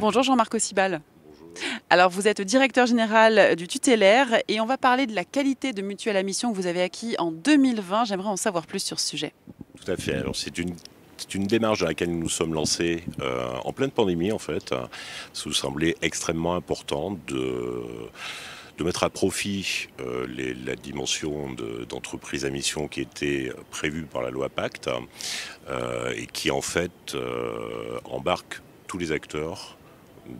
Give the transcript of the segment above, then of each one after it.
Bonjour Jean-Marc Ossibal. Alors vous êtes directeur général du tutélaire et on va parler de la qualité de mutuelle à mission que vous avez acquis en 2020. J'aimerais en savoir plus sur ce sujet. Tout à fait. Alors c'est une démarche dans laquelle nous nous sommes lancés en pleine pandémie en fait. Ça nous semblait extrêmement important de mettre à profit la dimension d'entreprise à mission qui était prévue par la loi Pacte et qui en fait embarque tous les acteurs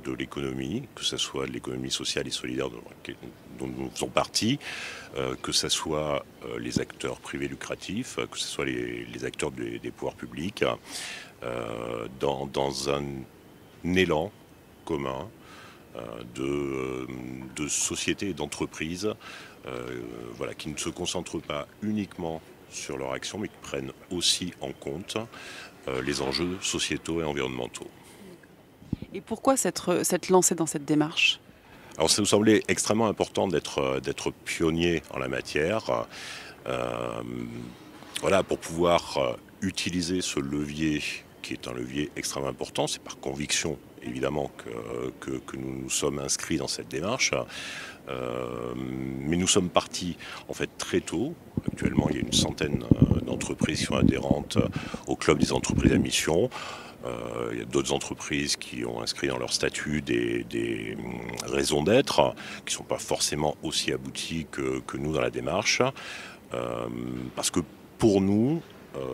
de l'économie, que ce soit de l'économie sociale et solidaire dont nous faisons partie, que ce soit les acteurs privés lucratifs, que ce soit les acteurs des pouvoirs publics, dans un élan commun de sociétés et d'entreprises qui ne se concentrent pas uniquement sur leur action, mais qui prennent aussi en compte les enjeux sociétaux et environnementaux. Et pourquoi s'être lancé dans cette démarche ? Alors ça nous semblait extrêmement important d'être pionnier en la matière, pour pouvoir utiliser ce levier qui est un levier extrêmement important. C'est par conviction évidemment que nous nous sommes inscrits dans cette démarche, mais nous sommes partis en fait très tôt. Actuellement il y a une centaine d'entreprises qui sont adhérentes au club des entreprises à mission. Il y a d'autres entreprises qui ont inscrit dans leur statut des raisons d'être, qui ne sont pas forcément aussi abouties que nous dans la démarche, parce que pour nous,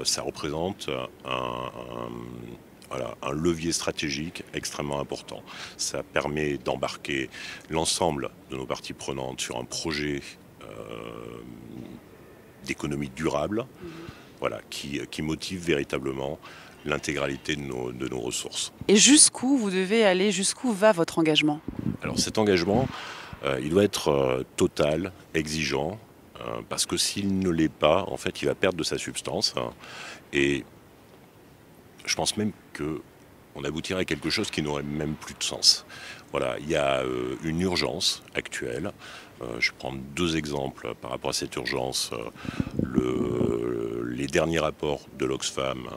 ça représente un levier stratégique extrêmement important. Ça permet d'embarquer l'ensemble de nos parties prenantes sur un projet d'économie durable, qui motive véritablement l'intégralité de nos ressources. Et jusqu'où vous devez aller, jusqu'où va votre engagement ? Alors cet engagement, il doit être total, exigeant, parce que s'il ne l'est pas, en fait, il va perdre de sa substance. Et je pense même qu'on aboutirait à quelque chose qui n'aurait même plus de sens. Voilà, il y a une urgence actuelle. Je prends deux exemples par rapport à cette urgence. Les derniers rapports de l'Oxfam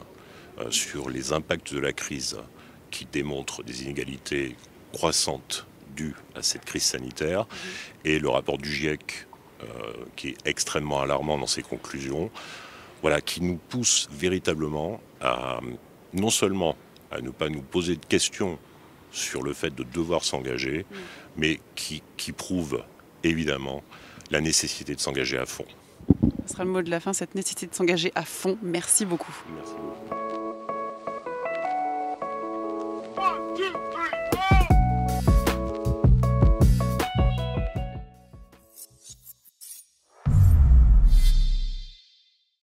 sur les impacts de la crise qui démontrent des inégalités croissantes dues à cette crise sanitaire, et le rapport du GIEC qui est extrêmement alarmant dans ses conclusions, qui nous pousse véritablement à non seulement à ne pas nous poser de questions sur le fait de devoir s'engager, mais qui prouve évidemment la nécessité de s'engager à fond. Ce sera le mot de la fin, cette nécessité de s'engager à fond. Merci beaucoup. Merci beaucoup.